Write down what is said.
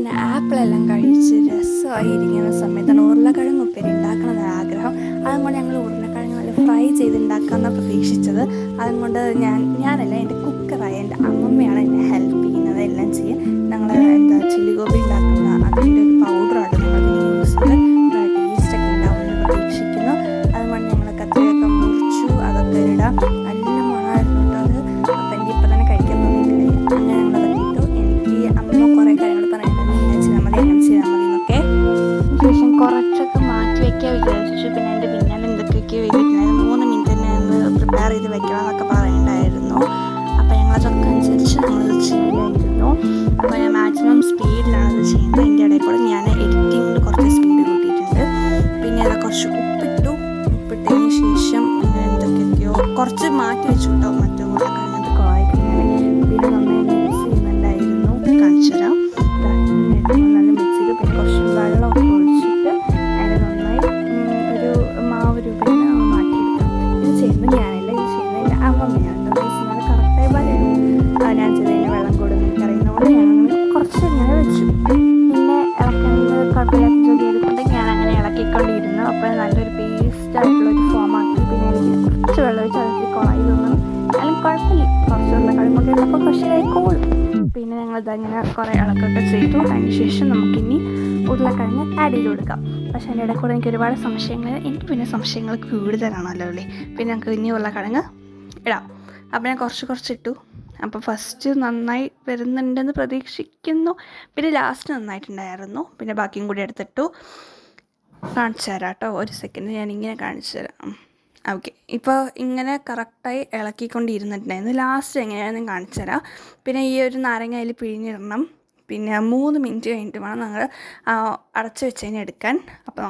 അങ്ങനെ ആപ്പിളെല്ലാം കഴിച്ച് രസമായിരിക്കുന്ന സമയത്താണ് ഉരുളക്കിഴങ്ങ് ഉപ്പേരി ഉണ്ടാക്കണമെന്ന് ആഗ്രഹം. അതുകൊണ്ട് ഞങ്ങൾ ഉരുളക്കിഴങ്ങ് നല്ല ഫ്രൈ ചെയ്തുണ്ടാക്കാമെന്നാണ് പ്രതീക്ഷിച്ചത്. അതുകൊണ്ട് ഞാനല്ല, എൻ്റെ കുക്കറായ എൻ്റെ അമ്മമ്മയാണ് എന്നെ ഹെൽപ്പ് ചെയ്യുന്നത് എല്ലാം ചെയ്യാൻ. ഞങ്ങൾ ചില്ലി ഗോബി ഉണ്ടാക്കുന്ന അതിൻ്റെ ഒരു പൗഡറാണ് ഞങ്ങളിതിന് യൂസ് ചെയ്ത്. ടേസ്റ്റൊക്കെ ഉണ്ടാവുമെന്ന് പ്രതീക്ഷിക്കുന്നു. അതുകൊണ്ട് ഞങ്ങൾ കത്തിരിയൊക്കെ മുറിച്ചു, അതൊക്കെ ഇടാം. നല്ല മണമായിരുന്നു കേട്ടോ അത്. അപ്പം എനിക്ക് ഇപ്പം തന്നെ കഴിക്കാൻ തോന്നിയിട്ടില്ല. അങ്ങനെ ഞങ്ങളതൊക്കെ ഇട്ടു. എനിക്ക് അമ്മ കുറേ കാര്യങ്ങൾ പറയുന്നത് ഇങ്ങനെ ചെയ്താൽ മതി, അങ്ങനെ ചെയ്താൽ മതി എന്നൊക്കെ. ശേഷം കുറച്ചൊക്കെ മാറ്റി വയ്ക്കാൻ വിചാരിച്ചു. പിന്നെ എൻ്റെ പിന്നാലെ എന്തൊക്കെയൊക്കെയോ എഴുതിയിട്ടുണ്ടായിരുന്നു. 3 മിനിറ്റ് തന്നെ ഒന്ന് പ്രിപ്പയർ ചെയ്ത് വെക്കണം എന്നൊക്കെ പറയണ്ടായിരുന്നു. അപ്പോൾ ഞങ്ങളതൊക്കെ അനുസരിച്ച് ഞങ്ങളത് ചെയ്യായിരുന്നു. അപ്പോൾ ഞാൻ മാക്സിമം സ്പീഡിലാണ് അത് ചെയ്യുന്നത്. എൻ്റെ ഇടയിൽ കൂടെ ഞാൻ എഡിറ്റിങ്ങിൽ കുറച്ച് സ്പീഡ് കൂട്ടിയിട്ടുണ്ട്. പിന്നെ അത് കുറച്ച് ഉപ്പിട്ടതിന് ശേഷം എന്തൊക്കെയൊക്കെയോ കുറച്ച് മാറ്റി വെച്ചു കേട്ടോ. മറ്റേ ഉരുളക്കിഴങ്ങ് കുഴയ്ക്കുന്നതിന് പിന്നെ നന്നായി മിക്സ് ചെയ്യുന്നുണ്ടായിരുന്നു. കാണിച്ചു തരാം. നല്ല മിക്സ് ചെയ്ത് പിന്നെ കുറച്ച് വെള്ളമൊക്കെ ഒഴിച്ചിട്ട് അതിന് നന്നായി ഒരു മാവ് രൂപേണ മാറ്റിയെടുക്കാം. ഇത് ചെയ്യുന്നത് ഞാനല്ല, ഇത് ചെയ്യുന്നത് എൻ്റെ അമ്മമ്മയാണ്. നല്ല കറക്റ്റായി പറയുന്നു. ഞാൻ ചെയ്തതിന് വെള്ളം കൂടുതൽ എനിക്കറിയുന്നതുകൊണ്ട് ഞാനങ്ങനെ കുറച്ച് ഇങ്ങനെ വെച്ചു. പിന്നെ ഇളക്കുന്നത് കുഴപ്പമില്ലാത്ത ജോലി ചെയ്തുകൊണ്ട് ഞാനങ്ങനെ ഇളക്കിക്കൊണ്ടിരുന്നു. അപ്പോൾ നല്ലൊരു പേസ്റ്റായിട്ടുള്ളൊരു ഫോമാക്കി. പിന്നെ എനിക്ക് കുറച്ച് വെള്ളം ഒഴിച്ച് അതിൽ കുളായി തോന്നണം. അല്ലെങ്കിൽ കുഴപ്പമില്ല, കുറച്ച് ഉരുളക്കിഴങ്ങ് കൊണ്ട് ഉള്ളപ്പോൾ കുറച്ച് കഴിക്കോളും. പിന്നെ ഞങ്ങളിതങ്ങനെ കുറേ ഇളക്കൊക്കെ ചെയ്തു. അതിന് ശേഷം നമുക്കിനി ഉരുളക്കിഴങ്ങ് ആഡ് ചെയ്ത് കൊടുക്കാം. പക്ഷേ അതിൻ്റെ ഇടയിൽ കൂടെ എനിക്ക് ഒരുപാട് സംശയങ്ങൾ, എനിക്ക് പിന്നെ സംശയങ്ങൾ കൂടുതലാണല്ലോ അല്ലേ. പിന്നെ നമുക്ക് ഇനി ഉരുളക്കിഴങ്ങ് ഇടാം. അപ്പോൾ ഞാൻ കുറച്ച് ഇട്ടു. അപ്പോൾ ഫസ്റ്റ് നന്നായി വരുന്നുണ്ടെന്ന് പ്രതീക്ഷിക്കുന്നു. പിന്നെ ലാസ്റ്റ് നന്നായിട്ടുണ്ടായിരുന്നു. പിന്നെ ബാക്കിയും കൂടി എടുത്തിട്ടു. കാണിച്ചു തരാം കേട്ടോ, ഒരു സെക്കൻഡ് ഞാനിങ്ങനെ കാണിച്ചു തരാം. ഓക്കെ, ഇപ്പോൾ ഇങ്ങനെ കറക്റ്റായി ഇളക്കിക്കൊണ്ടിരുന്നിട്ടുണ്ടായിരുന്നു. ലാസ്റ്റ് എങ്ങനെയാണെന്ന് കാണിച്ചു തരാം. പിന്നെ ഈ ഒരു നാരങ്ങ അതിൽ പിഴിഞ്ഞിടണം. പിന്നെ 3 മിനിറ്റ് കഴിഞ്ഞിട്ട് വേണം ഞങ്ങൾ അടച്ചു വെച്ചതിന് എടുക്കാൻ. അപ്പോൾ